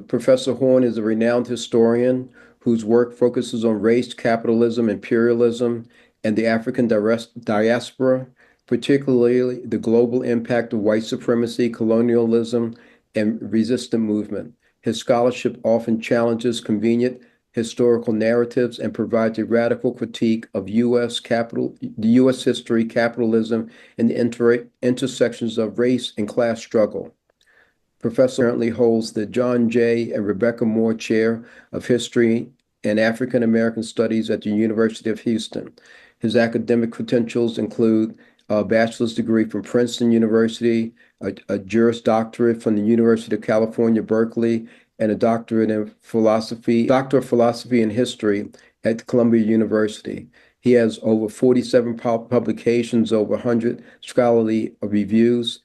Professor Horne is a renowned historian whose work focuses on race, capitalism, imperialism, and the African diaspora, particularly the global impact of white supremacy, colonialism, and resistance movement. His scholarship often challenges convenient historical narratives and provides a radical critique of the U.S. history, capitalism, and the intersections of race and class struggle. Professor currently holds the John J. and Rebecca Moore Chair of History and African American Studies at the University of Houston. His academic credentials include a bachelor's degree from Princeton University, a Juris Doctorate from the University of California, Berkeley, and a Doctor of Philosophy and History at Columbia University. He has over 47 publications, over 100 scholarly reviews.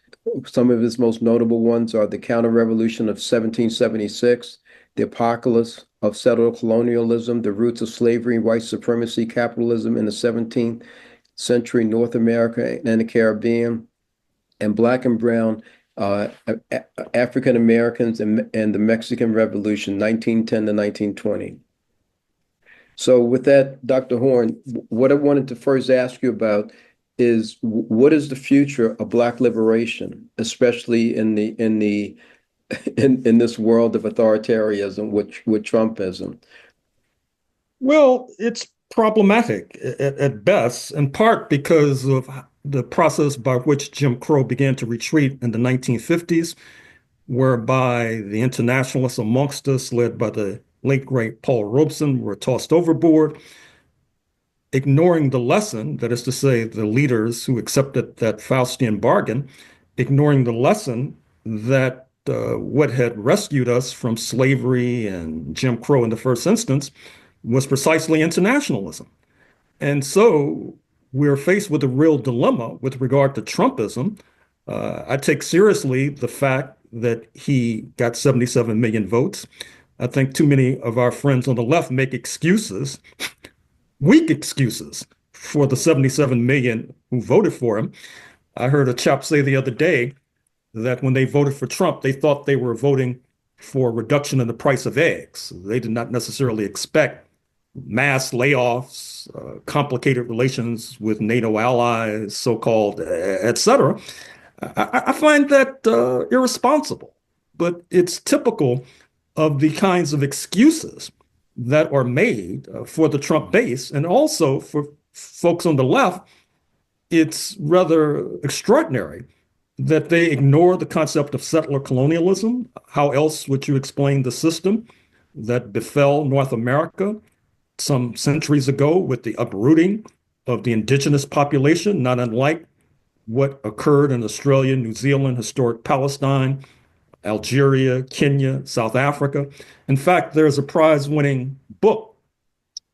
Some of his most notable ones are The Counter-Revolution of 1776, The Apocalypse of Settler Colonialism, The Roots of Slavery, White Supremacy, Capitalism in the 17th Century, North America and the Caribbean, and Black and Brown African Americans and the Mexican Revolution, 1910 to 1920. So with that, Dr. Horne, what I wanted to first ask you about is what is the future of Black liberation, especially in this world of authoritarianism with Trumpism? Well, it's problematic at best, in part because of the process by which Jim Crow began to retreat in the 1950s, whereby the internationalists amongst us, led by the late great Paul Robeson, were tossed overboard, ignoring the lesson, that is to say, the leaders who accepted that Faustian bargain, ignoring the lesson that what had rescued us from slavery and Jim Crow in the first instance was precisely internationalism. And so we're faced with a real dilemma with regard to Trumpism. I take seriously the fact that he got 77 million votes. I think too many of our friends on the left make excuses, weak excuses, for the 77 million who voted for him. I heard a chap say the other day that when they voted for Trump, they thought they were voting for a reduction in the price of eggs. They did not necessarily expect mass layoffs, complicated relations with NATO allies, so-called, et cetera. I find that irresponsible, but it's typical of the kinds of excuses that are made for the Trump base, and also for folks on the left. It's rather extraordinary that they ignore the concept of settler colonialism. How else would you explain the system that befell North America some centuries ago with the uprooting of the indigenous population, not unlike what occurred in Australia, New Zealand, historic Palestine, Algeria, Kenya, South Africa? In fact, there's a prize-winning book,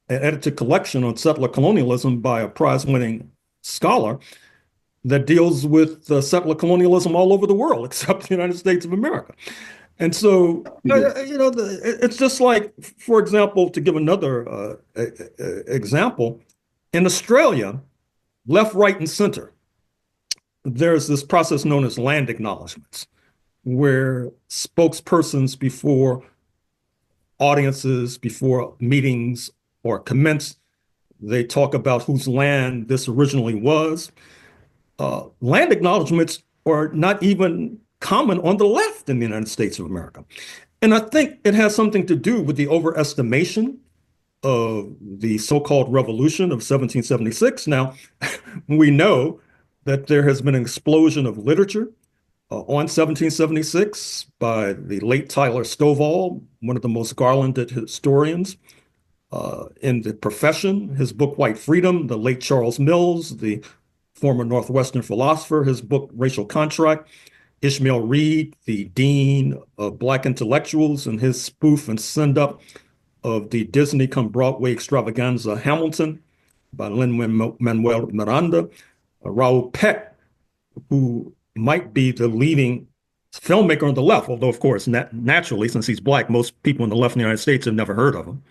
an edited collection on settler colonialism by a prize-winning scholar that deals with settler colonialism all over the world, except the United States of America. And so, it's just like, for example, to give another example, in Australia, left, right, and center, there's this process known as land acknowledgements, where spokespersons before audiences, before meetings or commence, they talk about whose land this originally was. Land acknowledgements are not even common on the left in the United States of America. And I think it has something to do with the overestimation of the so-called revolution of 1776. Now, we know that there has been an explosion of literature on 1776 by the late Tyler Stovall, one of the most garlanded historians in the profession. His book, White Freedom, the late Charles Mills, the former Northwestern philosopher, his book, Racial Contract, Ishmael Reed, the dean of Black intellectuals, and his spoof and send-up of the Disney come Broadway extravaganza Hamilton by Lin-Manuel Miranda, Raoul Peck, who might be the leading filmmaker on the left, although, of course, naturally, since he's Black, most people in the left in the United States have never heard of him,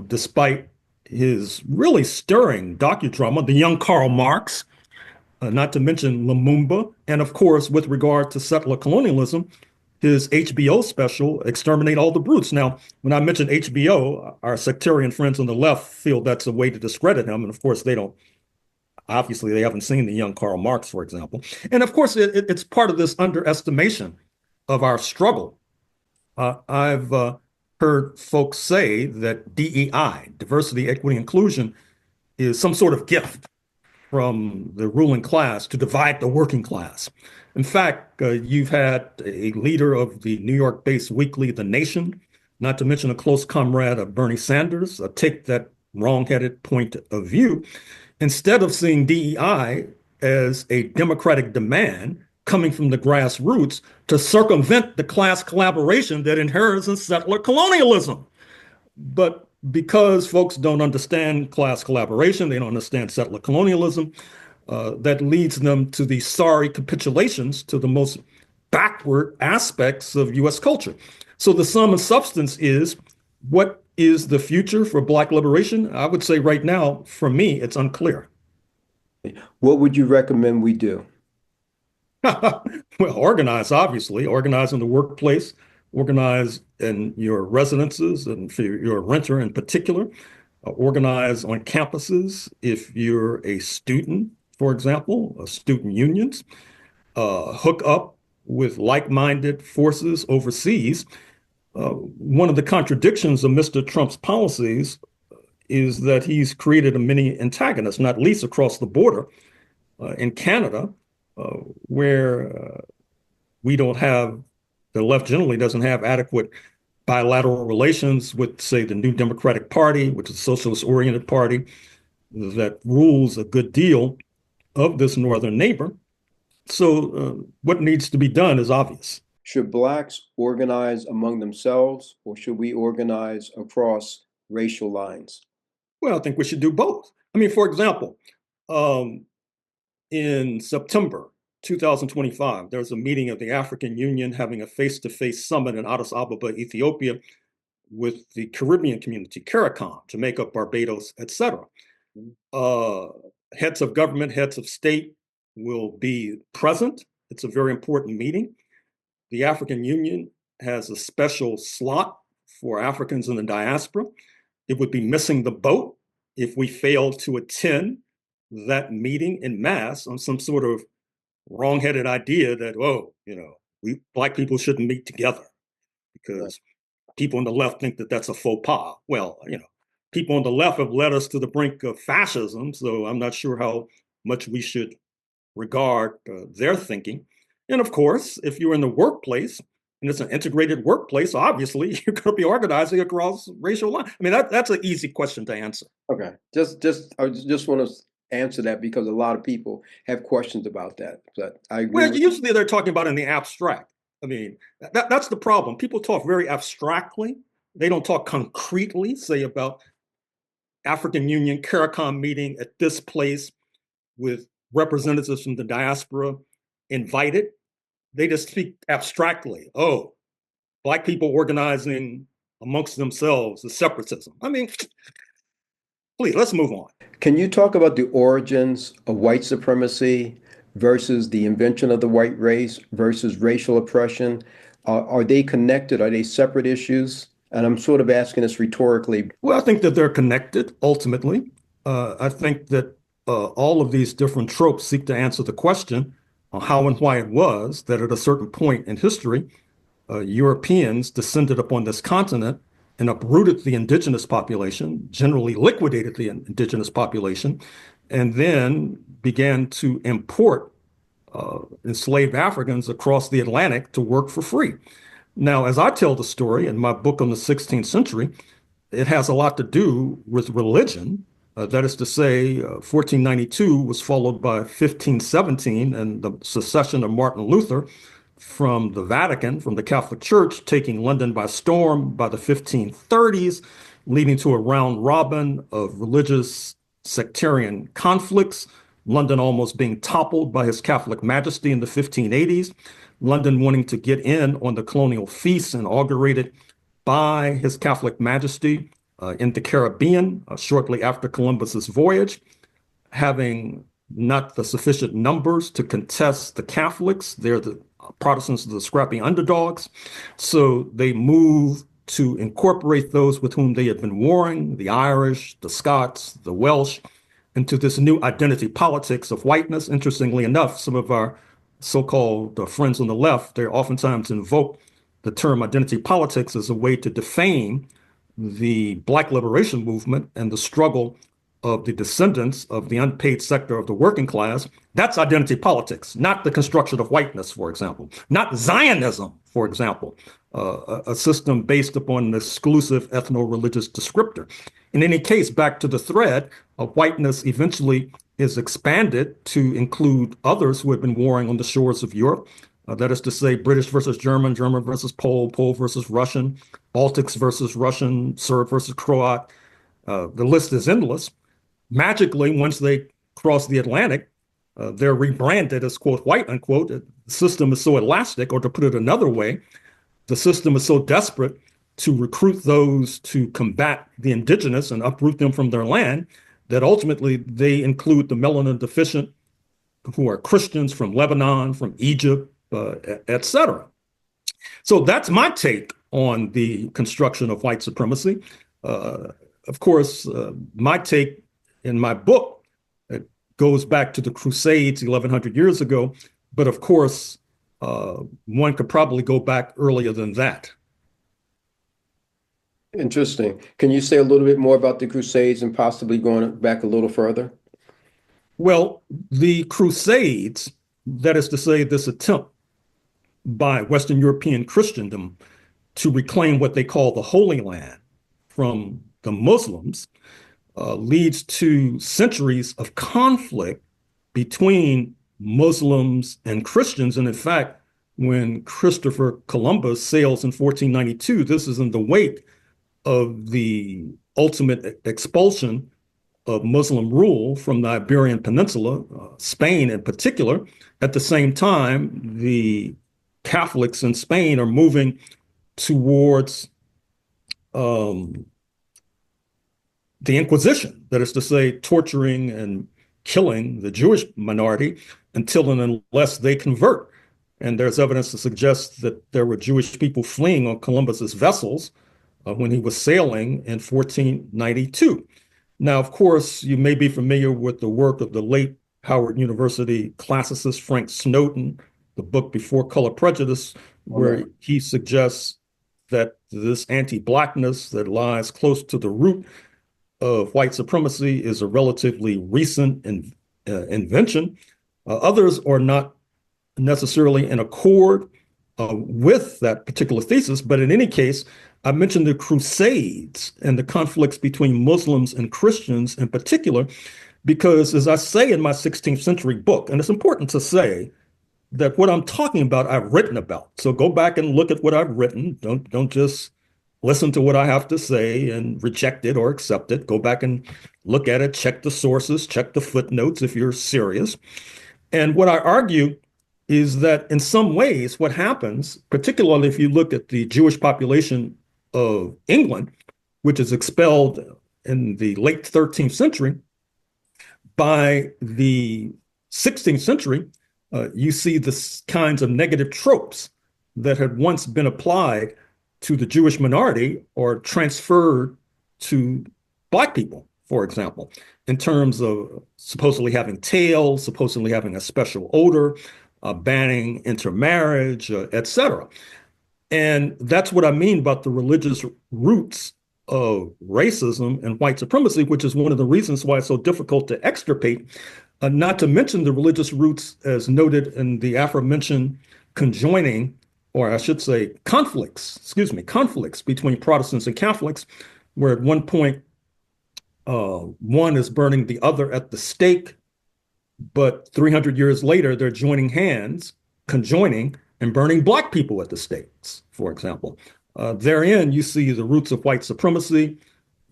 despite his really stirring docudrama, The Young Karl Marx, not to mention Lumumba. And of course, with regard to settler colonialism, his HBO special, Exterminate All the Brutes. Now, when I mention HBO, our sectarian friends on the left feel that's a way to discredit him. And of course, they don't, obviously, they haven't seen the young Karl Marx, for example. And of course, it's part of this underestimation of our struggle. I've heard folks say that DEI, diversity, equity, inclusion, is some sort of gift from the ruling class to divide the working class. In fact, you've had a leader of the New York-based weekly The Nation, not to mention a close comrade of Bernie Sanders, take that wrong-headed point of view. Instead of seeing DEI as a democratic demand coming from the grassroots to circumvent the class collaboration that inherits in settler colonialism. But because folks don't understand class collaboration, they don't understand settler colonialism, that leads them to these sorry capitulations to the most backward aspects of US culture. So the sum and substance is, what is the future for Black liberation? I would say right now, for me, it's unclear. What would you recommend we do? Well, organize, obviously, organize in the workplace, organize in your residences and for your renter in particular, organize on campuses if you're a student, for example, student unions, hook up with like-minded forces overseas. One of the contradictions of Mr. Trump's policies is that he's created a many antagonists, not least across the border in Canada, where we don't have, the left generally doesn't have adequate bilateral relations with, say, the New Democratic Party, which is a socialist-oriented party that rules a good deal of this northern neighbor. So what needs to be done is obvious. Should Blacks organize among themselves, or should we organize across racial lines? Well, I think we should do both. I mean, for example, in September 2025, there's a meeting of the African Union having a face-to-face summit in Addis Ababa, Ethiopia, with the Caribbean community, CARICOM, Jamaica, Barbados, etc. Heads of government, heads of state will be present. It's a very important meeting. The African Union has a special slot for Africans in the diaspora. It would be missing the boat if we fail to attend that meeting in mass on some sort of wrong-headed idea that, oh, we Black people shouldn't meet together because people on the left think that that's a faux pas. Well, people on the left have led us to the brink of fascism, so I'm not sure how much we should regard their thinking. And of course, if you're in the workplace and it's an integrated workplace, obviously you're going to be organizing across racial lines. I mean, that's an easy question to answer. Okay, I just want to answer that because a lot of people have questions about that. But I agree. Well, usually they're talking about in the abstract. I mean, that's the problem. People talk very abstractly. They don't talk concretely, say about African Union CARICOM meeting at this place with representatives from the diaspora invited. They just speak abstractly. Oh, Black people organizing amongst themselves is separatism. I mean, please, let's move on. Can you talk about the origins of white supremacy versus the invention of the white race versus racial oppression? Are they connected? Are they separate issues? And I'm sort of asking this rhetorically. Well, I think that they're connected ultimately. I think that all of these different tropes seek to answer the question on how and why it was that at a certain point in history, Europeans descended upon this continent and uprooted the indigenous population, generally liquidated the indigenous population, and then began to import enslaved Africans across the Atlantic to work for free. Now, as I tell the story in my book on the 16th century, it has a lot to do with religion. That is to say, 1492 was followed by 1517 and the secession of Martin Luther from the Vatican, from the Catholic Church, taking London by storm by the 1530s, leading to a round robin of religious sectarian conflicts, London almost being toppled by His Catholic Majesty in the 1580s, London wanting to get in on the colonial feasts inaugurated by His Catholic Majesty in the Caribbean shortly after Columbus's voyage, having not the sufficient numbers to contest the Catholics. They're the Protestants are the scrappy underdogs. So they move to incorporate those with whom they had been warring, the Irish, the Scots, the Welsh, into this new identity politics of whiteness. Interestingly enough, some of our so-called friends on the left, they oftentimes invoke the term identity politics as a way to defame the Black liberation movement and the struggle of the descendants of the unpaid sector of the working class. That's identity politics, not the construction of whiteness, for example, not Zionism, for example, a system based upon an exclusive ethno-religious descriptor. In any case, back to the thread, whiteness eventually is expanded to include others who had been warring on the shores of Europe. That is to say, British versus German, German versus Pole, Pole versus Russian, Baltics versus Russian, Serb versus Croat. The list is endless. Magically, once they cross the Atlantic, they're rebranded as, quote, white, unquote. The system is so elastic, or to put it another way, the system is so desperate to recruit those to combat the indigenous and uproot them from their land that ultimately they include the melanin deficient who are Christians from Lebanon, from Egypt, etc. So that's my take on the construction of white supremacy. Of course, my take in my book goes back to the Crusades 1100 years ago, but of course, one could probably go back earlier than that. Interesting. Can you say a little bit more about the Crusades and possibly going back a little further? Well, the Crusades, that is to say, this attempt by Western European Christendom to reclaim what they call the Holy Land from the Muslims, leads to centuries of conflict between Muslims and Christians. And in fact, when Christopher Columbus sails in 1492, this is in the wake of the ultimate expulsion of Muslim rule from the Iberian Peninsula, Spain in particular. At the same time, the Catholics in Spain are moving towards the Inquisition, that is to say, torturing and killing the Jewish minority until and unless they convert. And there's evidence to suggest that there were Jewish people fleeing on Columbus's vessels when he was sailing in 1492. Now, of course, you may be familiar with the work of the late Howard University classicist Frank Snowden, the book Before Color Prejudice, where he suggests that this anti-Blackness that lies close to the root of white supremacy is a relatively recent invention. Others are not necessarily in accord with that particular thesis, but in any case, I mentioned the Crusades and the conflicts between Muslims and Christians in particular, because as I say in my 16th century book, and it's important to say that what I'm talking about, I've written about. So go back and look at what I've written. Don't just listen to what I have to say and reject it or accept it. Go back and look at it, check the sources, check the footnotes if you're serious. And what I argue is that in some ways, what happens, particularly if you look at the Jewish population of England, which is expelled in the late 13th century, by the 16th century, you see the kinds of negative tropes that had once been applied to the Jewish minority or transferred to Black people, for example, in terms of supposedly having tails, supposedly having a special odor, banning intermarriage, etc. And that's what I mean about the religious roots of racism and white supremacy, which is one of the reasons why it's so difficult to extirpate, not to mention the religious roots as noted in the aforementioned conjoining, or I should say conflicts between Protestants and Catholics, where at one point one is burning the other at the stake, but 300 years later, they're joining hands, conjoining, and burning Black people at the stakes, for example. Therein, you see the roots of white supremacy.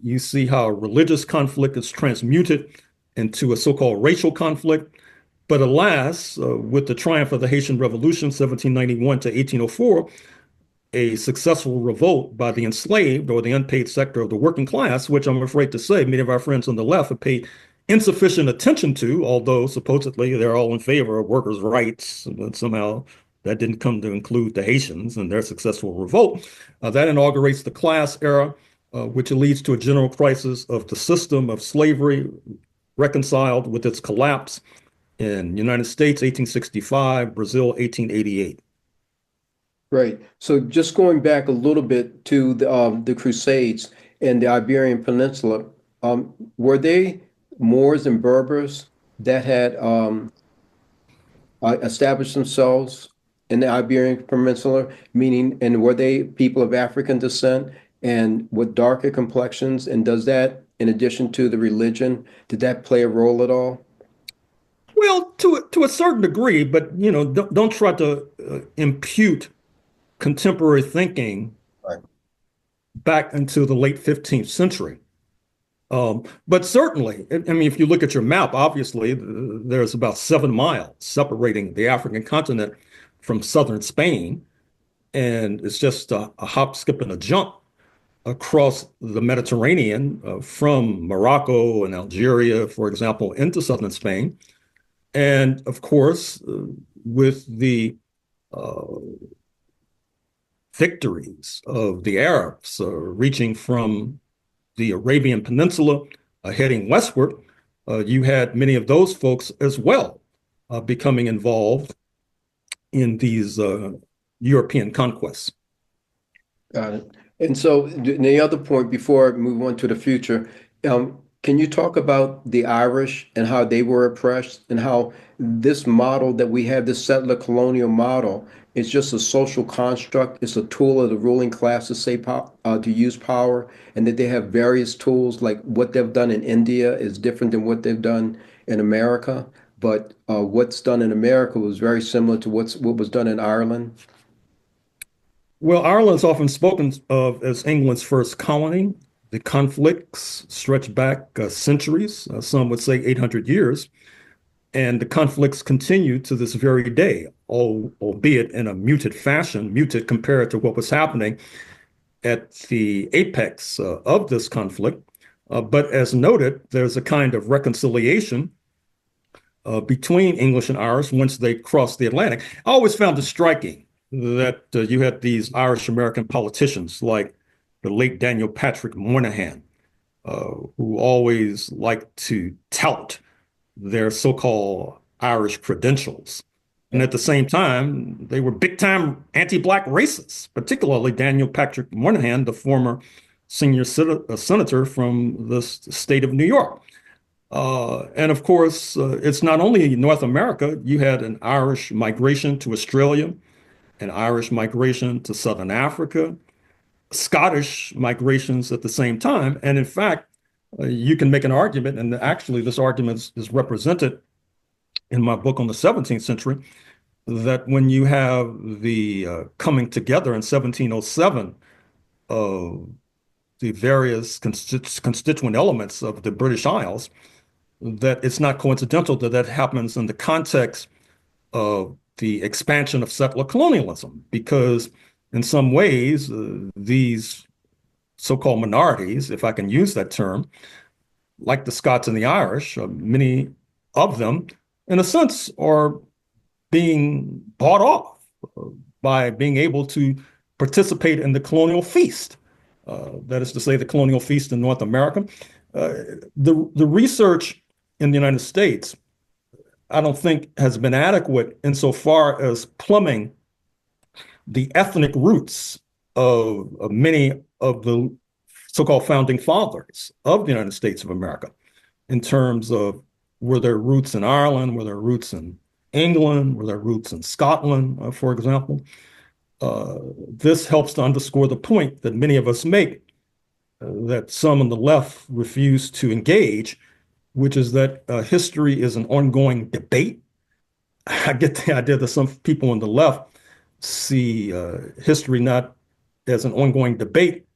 You see how religious conflict is transmuted into a so-called racial conflict. But alas, with the triumph of the Haitian Revolution, 1791 to 1804, a successful revolt by the enslaved or the unpaid sector of the working class, which I'm afraid to say many of our friends on the left have paid insufficient attention to, although supposedly they're all in favor of workers' rights, and somehow That didn't come to include the Haitians and their successful revolt. That inaugurates the class era, which leads to a general crisis of the system of slavery reconciled with its collapse in United States, 1865, Brazil, 1888. Right. So just going back a little bit to the Crusades and the Iberian Peninsula, were they Moors and Berbers that had established themselves in the Iberian Peninsula, meaning, and were they people of African descent and with darker complexions? And does that, in addition to the religion, did that play a role at all? Well, to a certain degree, but don't try to impute contemporary thinking Right. back into the late 15th century. But certainly, I mean, if you look at your map, obviously there's about 7 miles separating the African continent from southern Spain, and it's just a hop, skip, and a jump across the Mediterranean from Morocco and Algeria, for example, into southern Spain. And of course, with the uh, victories of the Arabs reaching from the Arabian Peninsula, heading westward, you had many of those folks as well becoming involved in these European conquests. Got it. And so the other point before I move on to the future, can you talk about the Irish and how they were oppressed and how this model that we have, this settler colonial model, is just a social construct. It's a tool of the ruling class to to use power, and that they have various tools, like what they've done in India is different than what they've done in America. But what's done in America was very similar to what was done in Ireland. Well, Ireland's often spoken of as England's first colony. The conflicts stretch back centuries, some would say 800 years, and the conflicts continue to this very day, albeit in a muted fashion, muted compared to what was happening at the apex of this conflict. But as noted, there's a kind of reconciliation between English and Irish once they crossed the Atlantic. I always found it striking that you had these Irish American politicians like the late Daniel Patrick Moynihan, who always liked to tout their so-called Irish credentials. And at the same time, they were big-time anti-Black racists, particularly Daniel Patrick Moynihan, the former senior senator from the state of New York. And of course, it's not only North America. You had an Irish migration to Australia, an Irish migration to Southern Africa, Scottish migrations at the same time. And in fact, you can make an argument, and actually this argument is represented in my book on the 17th century, that when you have the coming together in 1707 of the various constituent elements of the British Isles, that it's not coincidental that that happens in the context of the expansion of settler colonialism, because in some ways, these so-called minorities, if I can use that term, like the Scots and the Irish, many of them, in a sense, are being bought off by being able to participate in the colonial feast. That is to say, the colonial feast in North America. The research in the United States, I don't think has been adequate insofar as plumbing the ethnic roots of many of the so-called founding fathers of the United States of America, in terms of were there roots in Ireland, were there roots in England, were there roots in Scotland, for example. This helps to underscore the point that many of us make, that some on the left refuse to engage, which is that history is an ongoing debate. I get the idea that some people on the left see history not as an ongoing debate,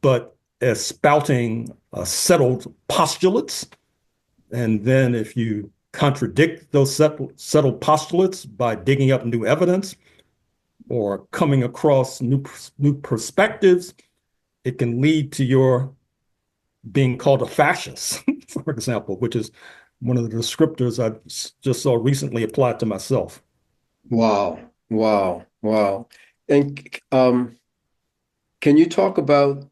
but as spouting settled postulates. And then if you contradict those settled postulates by digging up new evidence or coming across new perspectives, it can lead to your being called a fascist, for example, which is one of the descriptors I just saw recently applied to myself. Wow. Wow, wow. And can you talk about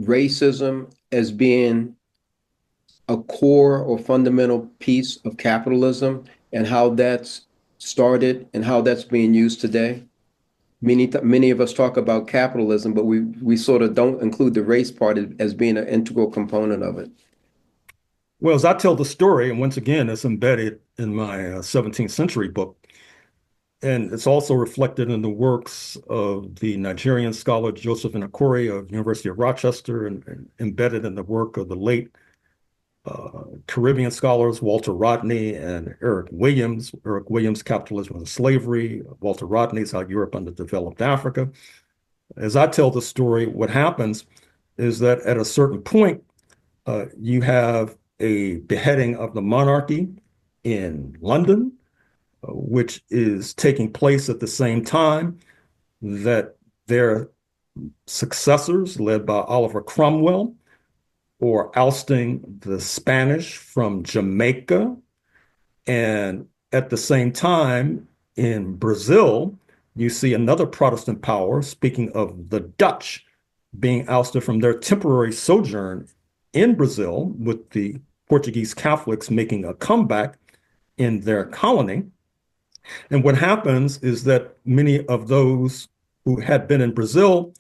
racism as being a core or fundamental piece of capitalism and how that's started and how that's being used today? Many of us talk about capitalism, but we sort of don't include the race part as being an integral component of it. Well, as I tell the story, and once again, it's embedded in my 17th century book, and it's also reflected in the works of the Nigerian scholar Joseph Inakori of University of Rochester, and embedded in the work of the late Caribbean scholars Walter Rodney and Eric Williams. Eric Williams, Capitalism and Slavery. Walter Rodney's How Europe Underdeveloped Africa. As I tell the story, what happens is that at a certain point, you have a beheading of the monarchy in London, which is taking place at the same time that their successors, led by Oliver Cromwell, or ousting the Spanish from Jamaica. And at the same time, in Brazil, you see another Protestant power, speaking of the Dutch, being ousted from their temporary sojourn in Brazil, with the Portuguese Catholics making a comeback in their colony. And what happens is that many of those who had been in Brazil,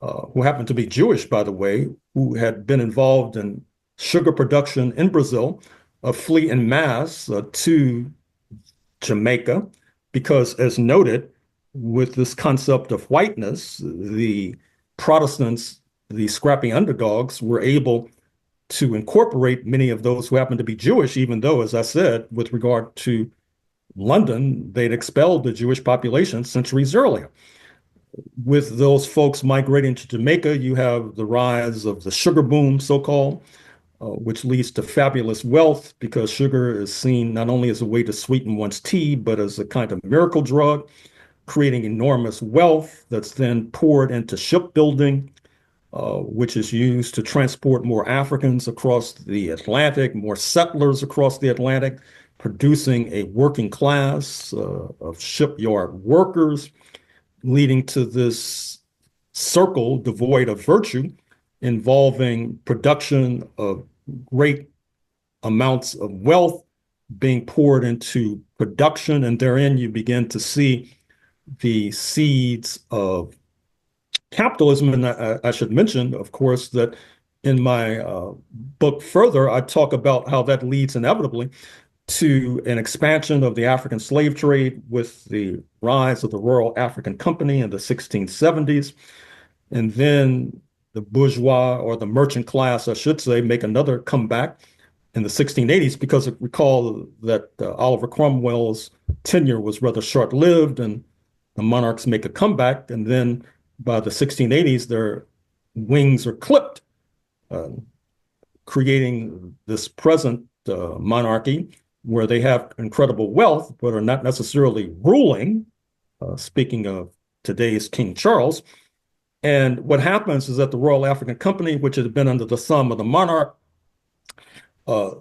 who happened to be Jewish, by the way, who had been involved in sugar production in Brazil, flee en masse to Jamaica, because, as noted, with this concept of whiteness, the Protestants, the scrappy underdogs, were able to incorporate many of those who happened to be Jewish, even though, as I said, with regard to London, they'd expelled the Jewish population centuries earlier. With those folks migrating to Jamaica, you have the rise of the sugar boom, so-called, which leads to fabulous wealth, because sugar is seen not only as a way to sweeten one's tea, but as a kind of miracle drug, creating enormous wealth that's then poured into shipbuilding, which is used to transport more Africans across the Atlantic, more settlers across the Atlantic, producing a working class of shipyard workers, leading to this circle devoid of virtue, involving production of great amounts of wealth being poured into production. And therein you begin to see the seeds of capitalism. And I should mention, of course, that in my book further, I talk about how that leads inevitably to an expansion of the African slave trade with the rise of the Royal African Company in the 1670s. And then the bourgeois, or the merchant class, I should say, make another comeback in the 1680s, because recall that Oliver Cromwell's tenure was rather short-lived, and the monarchs make a comeback. And then by the 1680s, their wings are clipped, uh, creating this present monarchy where they have incredible wealth, but are not necessarily ruling, speaking of today's King Charles. And what happens is that the Royal African Company, which had been under the thumb of the monarch, uh,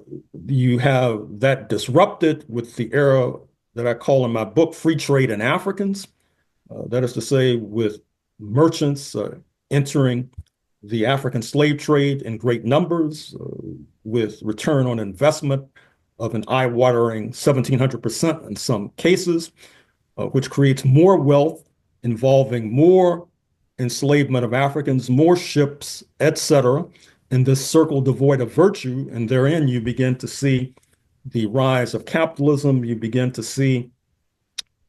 you have that disrupted with the era that I call in my book free trade in Africans. That is to say, with merchants entering the African slave trade in great numbers, with return on investment of an eye-watering 1,700% in some cases, which creates more wealth, involving more enslavement of Africans, more ships, etc., in this circle devoid of virtue. And therein you begin to see the rise of capitalism. You begin to see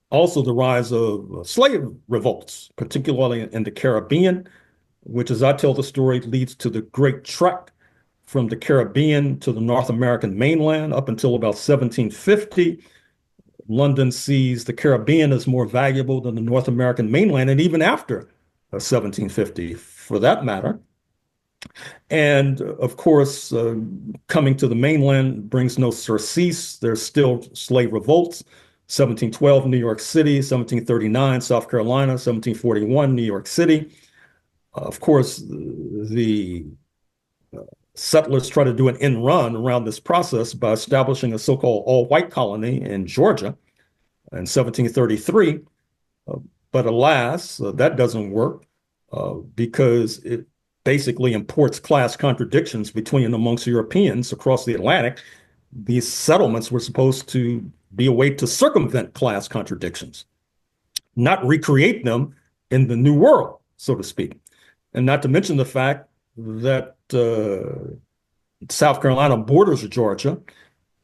also the rise of slave revolts, particularly in the Caribbean, which, as I tell the story, leads to the Great Trek from the Caribbean to the North American mainland up until about 1750. London sees the Caribbean as more valuable than the North American mainland, and even after 1750, for that matter. And of course, coming to the mainland brings no surcease. There's still slave revolts. 1712, New York City; 1739, South Carolina; 1741, New York City. Of course, the settlers try to do an end run around this process by establishing a so-called all-white colony in Georgia in 1733. But alas, that doesn't work because it basically imports class contradictions between and amongst Europeans across the Atlantic. These settlements were supposed to be a way to circumvent class contradictions, not recreate them in the new world, so to speak. And not to mention the fact that South Carolina borders Georgia,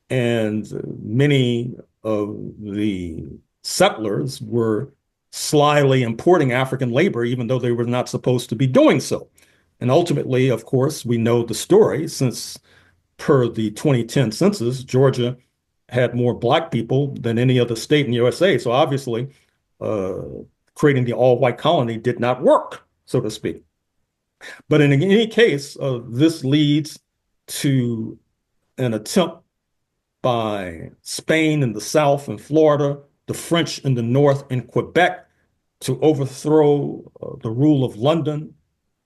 and many of the settlers were slyly importing African labor, even though they were not supposed to be doing so. And ultimately, of course, we know the story since per the 2010 census, Georgia had more Black people than any other state in the USA. So obviously, uh, creating the all-white colony did not work, so to speak. But in any case, this leads to an attempt by Spain in the south and Florida, the French in the north and Quebec to overthrow the rule of London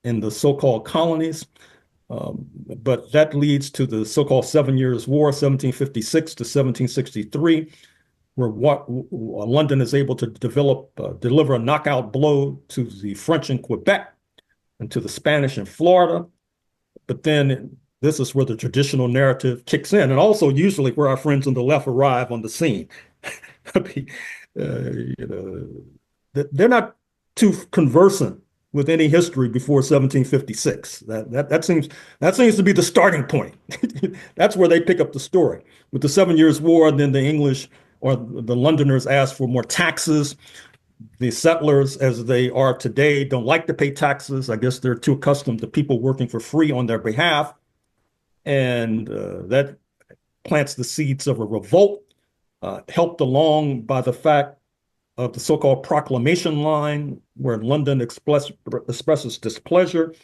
in the so-called colonies. But that leads to the so-called 7 Years' War, 1756 to 1763, where London is able to deliver a knockout blow to the French in Quebec and to the Spanish in Florida. But then this is where the traditional narrative kicks in, and also usually where our friends on the left arrive on the scene. I mean, you know, they're not too conversant with any history before 1756. That seems to be the starting point. That's where they pick up the story. With the 7 Years' War, then the English or the Londoners asked for more taxes. The settlers, as they are today, don't like to pay taxes. I guess they're too accustomed to people working for free on their behalf. And that plants the seeds of a revolt, helped along by the fact of the so-called proclamation line, where London expresses displeasure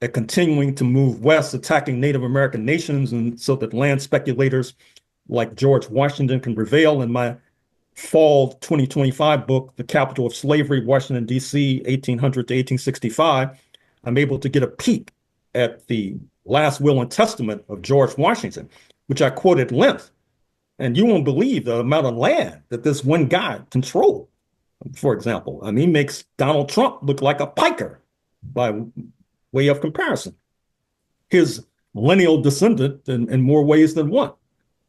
at continuing to move west, attacking Native American nations, and so that land speculators like George Washington can prevail. In my fall 2025 book, The Capital of Slavery, Washington, D.C., 1800 to 1865, I'm able to get a peek at the last will and testament of George Washington, which I quote at length. And you won't believe the amount of land that this one guy controlled. For example, I mean, he makes Donald Trump look like a piker by way of comparison. His lineal descendant in more ways than one,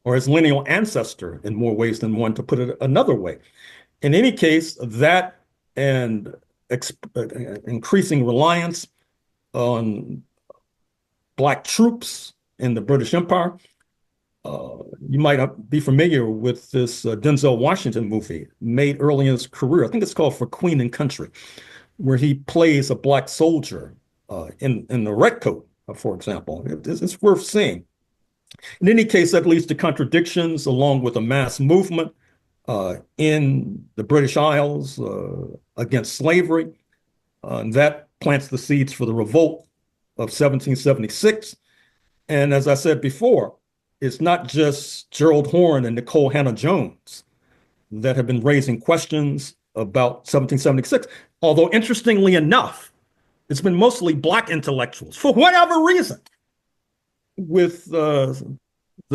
or his lineal ancestor in more ways than one, to put it another way. In any case, that and increasing reliance on Black troops in the British Empire. You might be familiar with this Denzel Washington movie made early in his career. I think it's called For Queen and Country, where he plays a Black soldier in the red coat, for example. It's worth seeing. In any case, that leads to contradictions along with a mass movement in the British Isles against slavery. And that plants the seeds for the revolt of 1776. And as I said before, it's not just Gerald Horne and Nicole Hannah-Jones that have been raising questions about 1776. Although, interestingly enough, it's been mostly Black intellectuals, for whatever reason, with the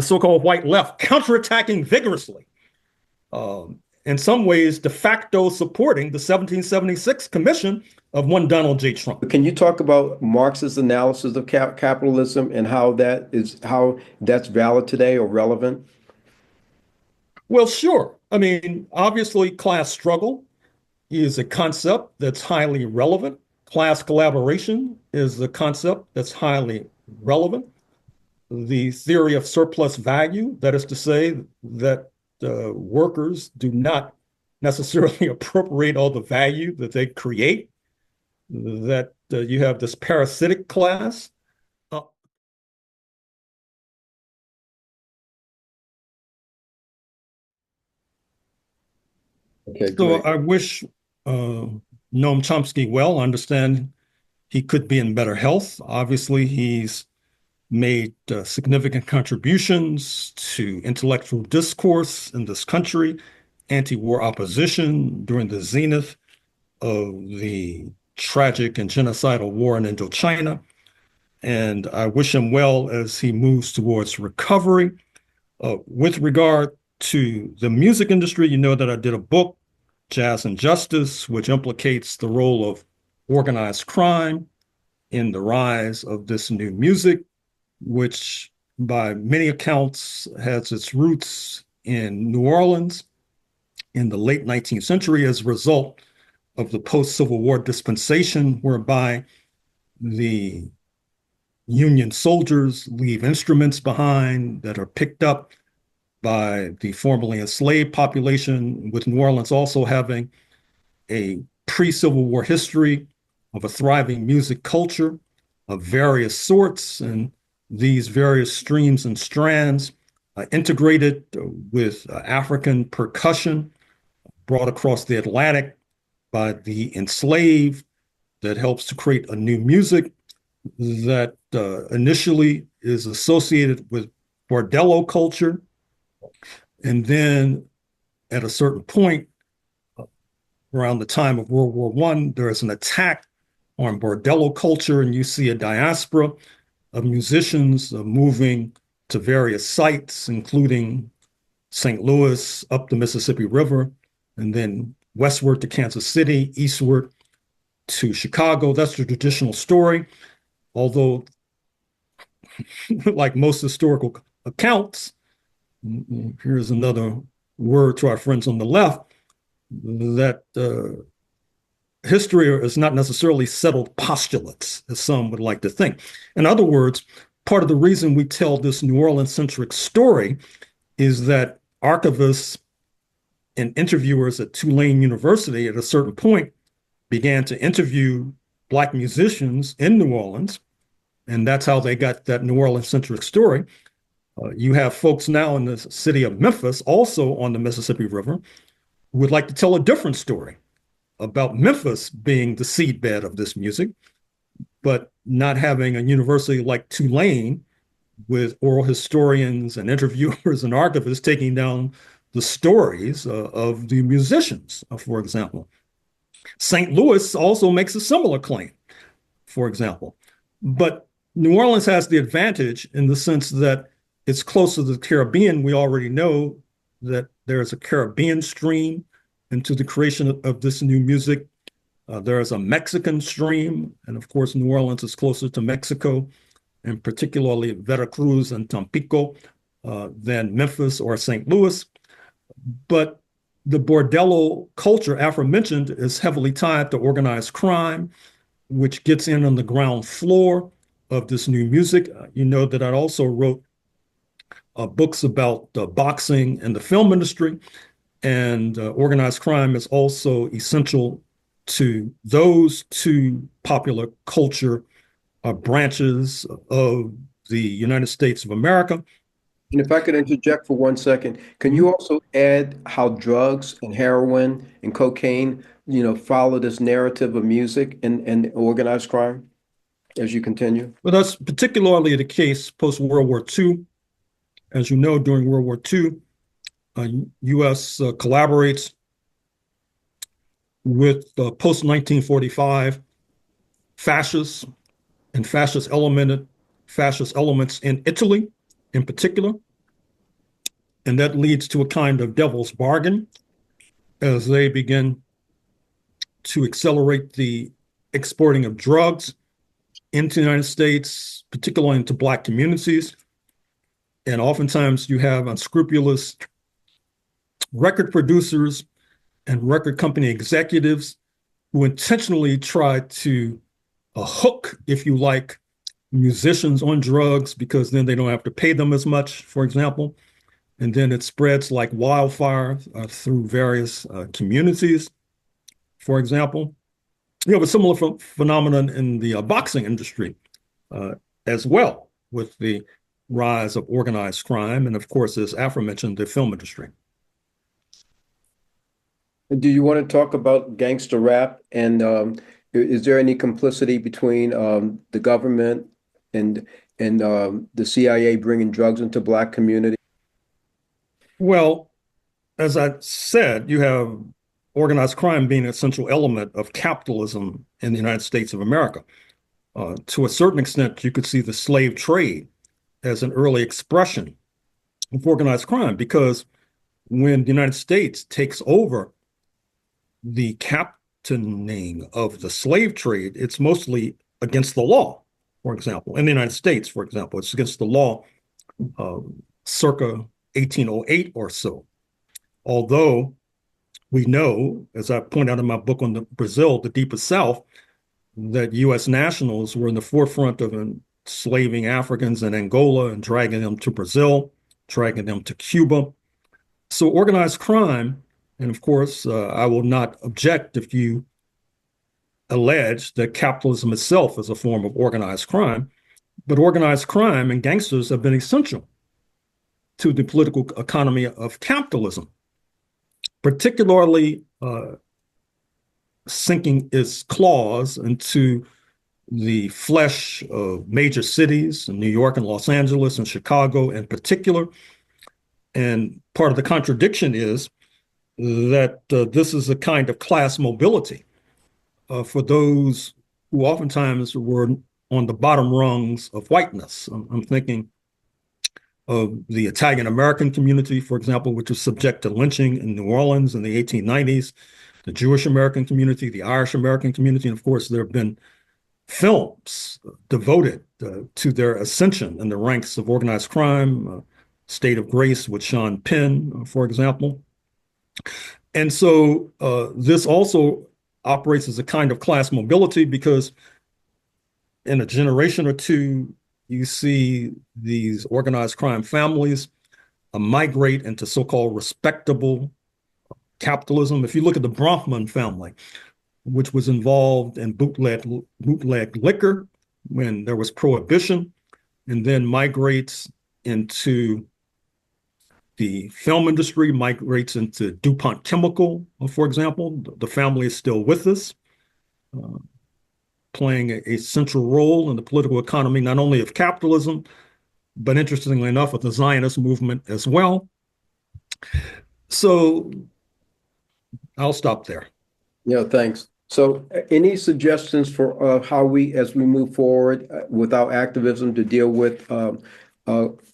so-called white left counterattacking vigorously, in some ways de facto supporting the 1776 commission of one Donald J. Trump. Can you talk about Marx's analysis of capitalism and how that's valid today or relevant? Well, sure. I mean, obviously, class struggle is a concept that's highly relevant. Class collaboration is a concept that's highly relevant. The theory of surplus value, that is to say, that workers do not necessarily appropriate all the value that they create, that you have this parasitic class. Okay, So great. I wish Noam Chomsky well. I understand he could be in better health. Obviously, he's made significant contributions to intellectual discourse in this country, anti-war opposition during the zenith of the tragic and genocidal war in Indochina. And I wish him well as he moves towards recovery. With regard to the music industry, you know that I did a book Jazz and Justice, which implicates the role of organized crime in the rise of this new music, which by many accounts has its roots in New Orleans in the late 19th century as a result of the post-Civil War dispensation, whereby the Union soldiers leave instruments behind that are picked up by the formerly enslaved population, with New Orleans also having a pre-Civil War history of a thriving music culture of various sorts, and these various streams and strands integrated with African percussion brought across the Atlantic by the enslaved that helps to create a new music that initially is associated with bordello culture. And then at a certain point, around the time of World War I, there is an attack on bordello culture, and you see a diaspora of musicians moving to various sites, including St. Louis, up the Mississippi River, and then westward to Kansas City, eastward to Chicago. That's the traditional story. Although, like most historical accounts, here's another word to our friends on the left, that history is not necessarily settled postulates, as some would like to think. In other words, part of the reason we tell this New Orleans-centric story is that archivists and interviewers at Tulane University at a certain point began to interview Black musicians in New Orleans, and that's how they got that New Orleans-centric story. You have folks now in the city of Memphis, also on the Mississippi River, who would like to tell a different story about Memphis being the seedbed of this music, but not having a university like Tulane with oral historians and interviewers and archivists taking down the stories of the musicians, for example. St. Louis also makes a similar claim, for example. But New Orleans has the advantage in the sense that it's close to the Caribbean. We already know that there's a Caribbean stream into the creation of this new music. There is a Mexican stream, and of course, New Orleans is closer to Mexico, and particularly Veracruz and Tampico than Memphis or St. Louis. But the bordello culture aforementioned is heavily tied to organized crime, which gets in on the ground floor of this new music. You know that I also wrote books about boxing and the film industry, and organized crime is also essential to those two popular culture branches of the United States of America. And if I could interject for 1 second, can you also add how drugs and heroin and cocaine, follow this narrative of music and organized crime as you continue? But that's particularly the case post-World War II. As you know, during World War II, U.S. Collaborates with post-1945 fascists and fascist elements in Italy in particular. And that leads to a kind of devil's bargain as they begin to accelerate the exporting of drugs into the United States, particularly into Black communities. And oftentimes you have unscrupulous record producers and record company executives who intentionally try to hook, if you like, musicians on drugs because then they don't have to pay them as much, for example. And then it spreads like wildfire through various communities, for example. You have a similar phenomenon in the boxing industry as well, with the rise of organized crime. And of course, as aforementioned, the film industry. Do you want to talk about gangster rap? And is there any complicity between the government and the CIA bringing drugs into Black community? Well, as I said, you have organized crime being an essential element of capitalism in the United States of America. To a certain extent, you could see the slave trade as an early expression of organized crime, because when the United States takes over the captaining of the slave trade, it's mostly against the law, for example. In the United States, for example, it's against the law circa 1808 or so. Although we know, as I point out in my book on Brazil, the Deepest South, that U.S. nationals were in the forefront of enslaving Africans in Angola and dragging them to Brazil, dragging them to Cuba. So organized crime, and of course, I will not object if you allege that capitalism itself is a form of organized crime, but organized crime and gangsters have been essential to the political economy of capitalism, particularly sinking its claws into the flesh of major cities, New York and Los Angeles and Chicago in particular. And part of the contradiction is that this is a kind of class mobility for those who oftentimes were on the bottom rungs of whiteness. I'm thinking of the Italian American community, for example, which was subject to lynching in New Orleans in the 1890s, the Jewish American community, the Irish American community, and of course, there have been films devoted to their ascension in the ranks of organized crime, State of Grace with Sean Penn, for example. And so this also operates as a kind of class mobility because in a generation or two, you see these organized crime families migrate into so-called respectable capitalism. If you look at the Bronfman family, which was involved in bootleg liquor when there was prohibition, and then migrates into the film industry, migrates into DuPont Chemical, for example. The family is still with us, playing a central role in the political economy, not only of capitalism, but interestingly enough, of the Zionist movement as well. So I'll stop there. Yeah, thanks. So, any suggestions for how we, as we move forward with our activism to deal with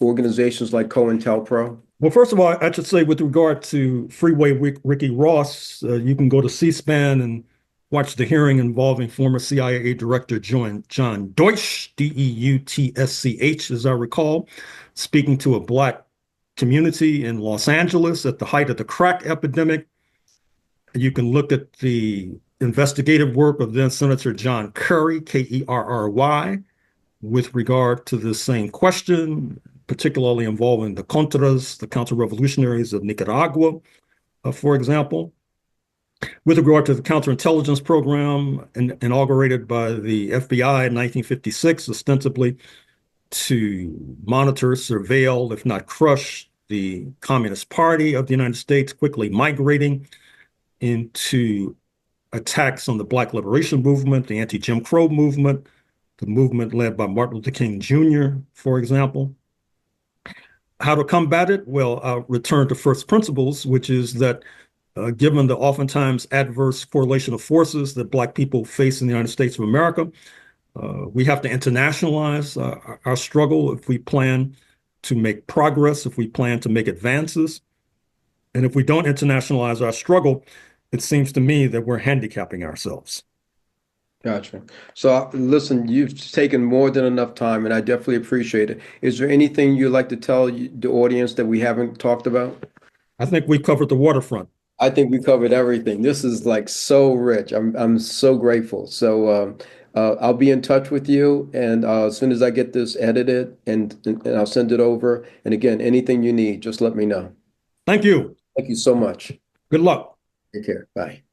organizations like COINTELPRO? Well, first of all, I should say with regard to Freeway Ricky Ross, you can go to C-SPAN and watch the hearing involving former CIA Director John Deutsch, Deutsch, as I recall, speaking to a Black community in Los Angeles at the height of the crack epidemic. You can look at the investigative work of then Senator John Kerry, Kerry, with regard to the same question, particularly involving the Contras, the counter-revolutionaries of Nicaragua, for example. With regard to the counterintelligence program inaugurated by the FBI in 1956, ostensibly to monitor, surveil, if not crush, the Communist Party of the United States, quickly migrating into attacks on the Black Liberation Movement, the anti-Jim Crow movement, the movement led by Martin Luther King Jr., for example. How to combat it? Well, I'll return to first principles, which is that given the oftentimes adverse correlation of forces that Black people face in the United States of America, we have to internationalize our struggle if we plan to make progress, if we plan to make advances. And if we don't internationalize our struggle, it seems to me that we're handicapping ourselves. Gotcha. So, listen, you've taken more than enough time, and I definitely appreciate it. Is there anything you'd like to tell the audience that we haven't talked about? I think we covered the waterfront. I think we covered everything. This is like so rich. I'm so grateful. So, I'll be in touch with you, and as soon as I get this edited, and I'll send it over. And again, anything you need, just let me know. Thank you. Thank you so much. Good luck. Take care. Bye.